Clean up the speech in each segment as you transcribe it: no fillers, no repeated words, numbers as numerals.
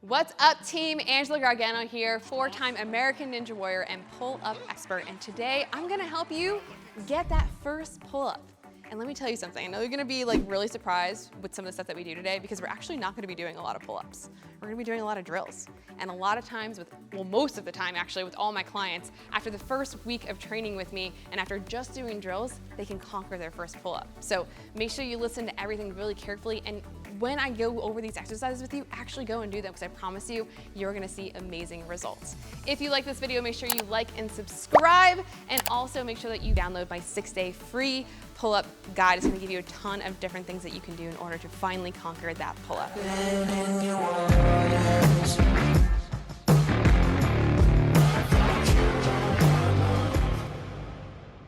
What's up, team? Angela Gargano here, 4-time American Ninja Warrior and pull-up expert. And today I'm gonna help you get that first pull-up. And let me tell you something, I know you're gonna be really surprised with some of the stuff that we do today because we're actually not gonna be doing a lot of pull-ups. We're gonna be doing a lot of drills. And a lot of times most of the time actually with all my clients, after the first week of training with me and after just doing drills, they can conquer their first pull-up. So make sure you listen to everything really carefully, and when I go over these exercises with you, actually go and do them because I promise you, you're gonna see amazing results. If you like this video, make sure you like and subscribe, and also make sure that you download my 6-day free pull-up guide. It's gonna give you a ton of different things that you can do in order to finally conquer that pull-up.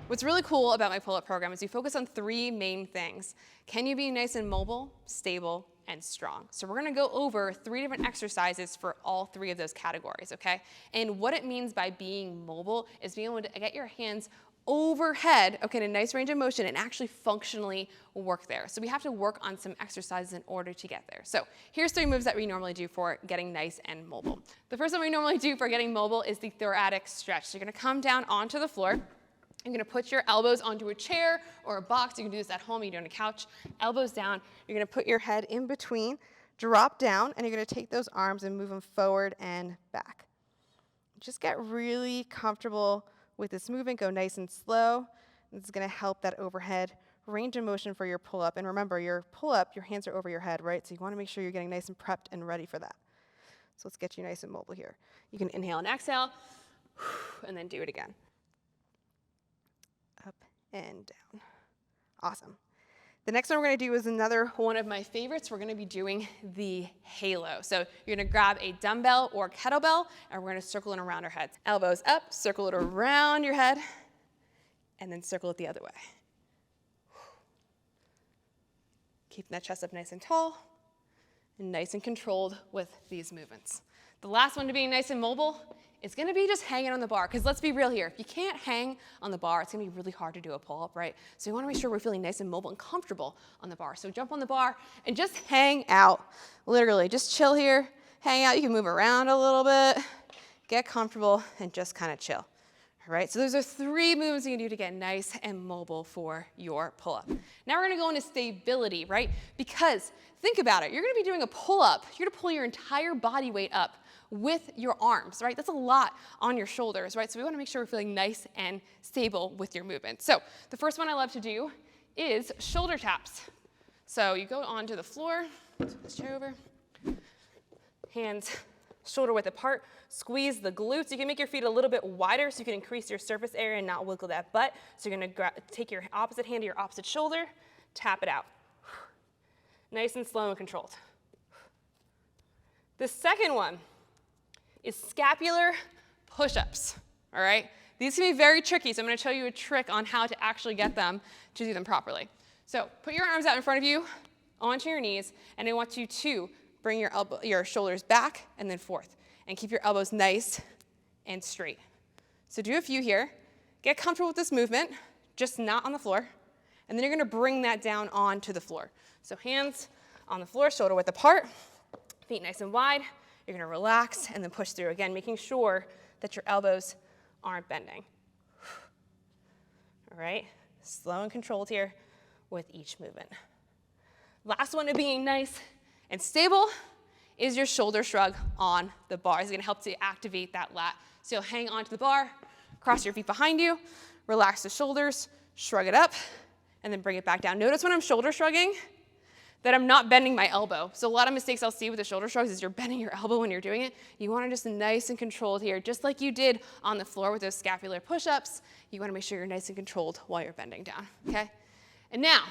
What's really cool about my pull-up program is you focus on 3 main things. Can you be nice and mobile, stable, and strong? So we're gonna go over 3 different exercises for all 3 of those categories, okay? And what it means by being mobile is being able to get your hands overhead, okay, in a nice range of motion and actually functionally work there. So we have to work on some exercises in order to get there. So here's 3 moves that we normally do for getting nice and mobile. The first one we normally do for getting mobile is the thoracic stretch. So you're gonna come down onto the floor. You're gonna put your elbows onto a chair or a box. You can do this at home, you do it on a couch. Elbows down. You're gonna put your head in between, drop down, and you're gonna take those arms and move them forward and back. Just get really comfortable with this movement. Go nice and slow. This is gonna help that overhead range of motion for your pull-up. And remember, your pull-up, your hands are over your head, right? So you wanna make sure you're getting nice and prepped and ready for that. So let's get you nice and mobile here. You can inhale and exhale, and then do it again. Up and down. Awesome. The next one we're gonna do is another one of my favorites. We're gonna be doing the halo. So you're gonna grab a dumbbell or kettlebell, and we're gonna circle it around our heads. Elbows up, circle it around your head, and then circle it the other way. Keeping that chest up nice and tall, and nice and controlled with these movements. The last one to being nice and mobile is gonna be just hanging on the bar, because let's be real here. If you can't hang on the bar, it's gonna be really hard to do a pull-up, right? So we wanna make sure we're feeling nice and mobile and comfortable on the bar. So jump on the bar and just hang out. Literally, just chill here, hang out. You can move around a little bit, get comfortable, and just kind of chill. All right, so those are 3 moves you can do to get nice and mobile for your pull-up. Now we're gonna go into stability, right? Because think about it, you're gonna be doing a pull-up. You're gonna pull your entire body weight up with your arms, right? That's a lot on your shoulders, right? So we wanna make sure we're feeling nice and stable with your movement. So the first one I love to do is shoulder taps. So you go onto the floor, flip this chair over, hands shoulder width apart, squeeze the glutes. You can make your feet a little bit wider so you can increase your surface area and not wiggle that butt. So you're gonna take your opposite hand to your opposite shoulder, tap it out. Nice and slow and controlled. The second one is scapular push-ups, all right? These can be very tricky, so I'm gonna show you a trick on how to actually get them to do them properly. So put your arms out in front of you, onto your knees, and I want you to bring your shoulders back and then forth, and keep your elbows nice and straight. So do a few here. Get comfortable with this movement, just not on the floor, and then you're gonna bring that down onto the floor. So hands on the floor, shoulder width apart, feet nice and wide. You're gonna relax and then push through. Again, making sure that your elbows aren't bending. All right, slow and controlled here with each movement. Last one to being nice and stable is your shoulder shrug on the bar. It's gonna help to activate that lat. So you'll hang onto the bar, cross your feet behind you, relax the shoulders, shrug it up, and then bring it back down. Notice when I'm shoulder shrugging, that I'm not bending my elbow. So a lot of mistakes I'll see with the shoulder shrugs is you're bending your elbow when you're doing it. You wanna just nice and controlled here, just like you did on the floor with those scapular push-ups. You wanna make sure you're nice and controlled while you're bending down, okay? And now,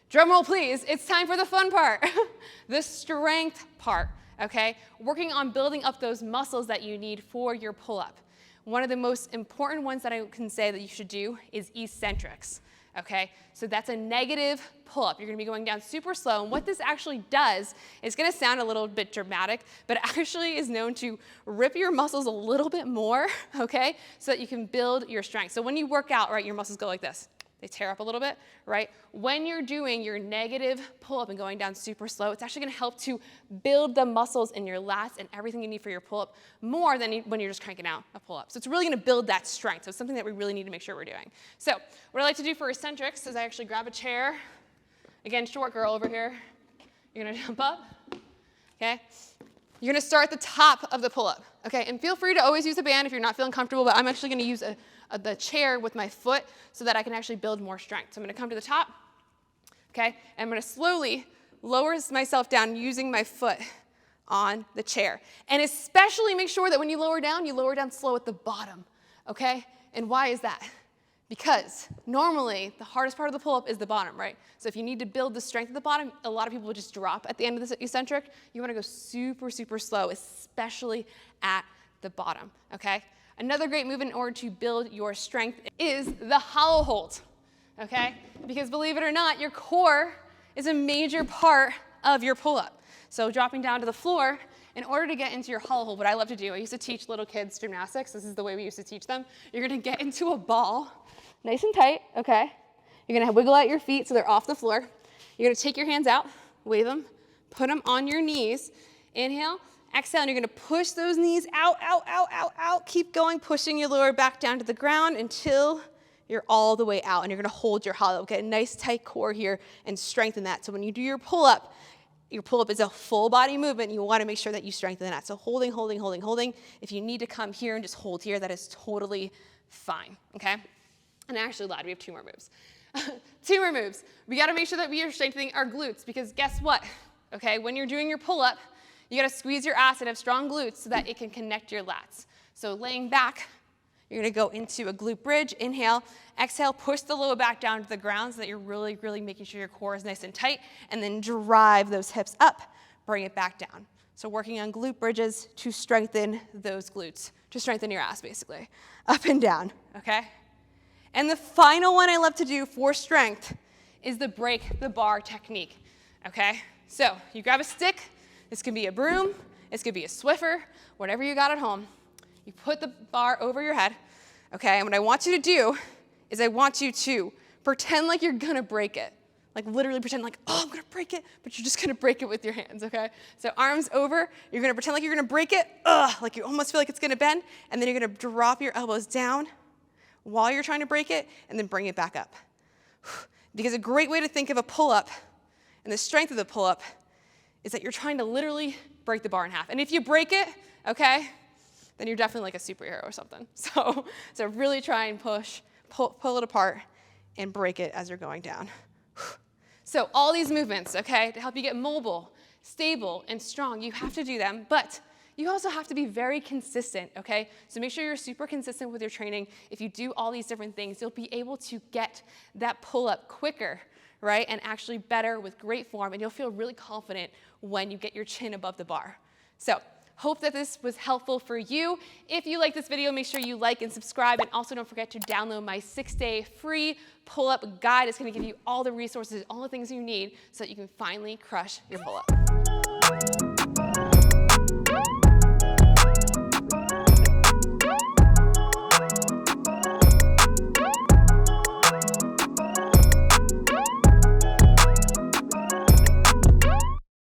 drum roll please, it's time for the fun part, the strength part, okay? Working on building up those muscles that you need for your pull-up. One of the most important ones that I can say that you should do is eccentrics. Okay, so that's a negative pull-up. You're gonna be going down super slow, and what this actually does, is gonna sound a little bit dramatic, but it actually is known to rip your muscles a little bit more, okay, so that you can build your strength. So when you work out, right, your muscles go like this. they tear up a little bit, right? When you're doing your negative pull-up and going down super slow, it's actually gonna help to build the muscles in your lats and everything you need for your pull-up more than when you're just cranking out a pull-up. So it's really gonna build that strength. So it's something that we really need to make sure we're doing. So what I like to do for eccentrics is I actually grab a chair. Again, short girl over here. You're gonna jump up, okay? You're gonna start at the top of the pull-up, okay? And feel free to always use a band if you're not feeling comfortable, but I'm actually gonna use the chair with my foot so that I can actually build more strength. So I'm gonna come to the top, okay? And I'm gonna slowly lower myself down using my foot on the chair. And especially make sure that when you lower down slow at the bottom, okay? And why is that? Because normally the hardest part of the pull-up is the bottom, right? So if you need to build the strength at the bottom, a lot of people will just drop at the end of the eccentric. You wanna go super, super slow, especially at the bottom, okay? Another great move in order to build your strength is the hollow hold, okay? Because believe it or not, your core is a major part of your pull-up. So dropping down to the floor, in order to get into your hollow hold, what I love to do, I used to teach little kids gymnastics. This is the way we used to teach them. You're gonna get into a ball, nice and tight, okay? You're gonna wiggle out your feet so they're off the floor. You're gonna take your hands out, wave them, put them on your knees. Inhale, exhale, and you're gonna push those knees out, out, out, out, out. Keep going, pushing your lower back down to the ground until you're all the way out, and you're gonna hold your hollow. Get a nice tight core here and strengthen that. So when you do your pull-up is a full body movement. You wanna make sure that you strengthen that. So holding, holding, holding, holding. If you need to come here and just hold here, that is totally fine, okay? And I actually lied, we have 2 more moves. 2 more moves. We gotta make sure that we are strengthening our glutes because guess what? Okay, when you're doing your pull-up, you gotta squeeze your ass and have strong glutes so that it can connect your lats. So laying back, you're gonna go into a glute bridge. Inhale, exhale, push the lower back down to the ground so that you're really, really making sure your core is nice and tight, and then drive those hips up, bring it back down. So working on glute bridges to strengthen those glutes, to strengthen your ass basically, up and down, okay? And the final one I love to do for strength is the break the bar technique, okay? So you grab a stick, this can be a broom, this could be a Swiffer, whatever you got at home. You put the bar over your head, okay? And what I want you to do is I want you to pretend like you're gonna break it. Like literally pretend like, oh, I'm gonna break it, but you're just gonna break it with your hands, okay? So arms over, you're gonna pretend like you're gonna break it, like you almost feel like it's gonna bend, and then you're gonna drop your elbows down while you're trying to break it, and then bring it back up. Because a great way to think of a pull-up and the strength of the pull-up is that you're trying to literally break the bar in half. And if you break it, okay, then you're definitely like a superhero or something. So really try and pull it apart and break it as you're going down. So all these movements, okay, to help you get mobile, stable, and strong, you have to do them, but you also have to be very consistent, okay? So make sure you're super consistent with your training. If you do all these different things, you'll be able to get that pull-up quicker, right? And actually better with great form, and you'll feel really confident when you get your chin above the bar. So hope that this was helpful for you. If you like this video, make sure you like and subscribe, and also don't forget to download my 6-day free pull-up guide. It's gonna give you all the resources, all the things you need so that you can finally crush your pull-up.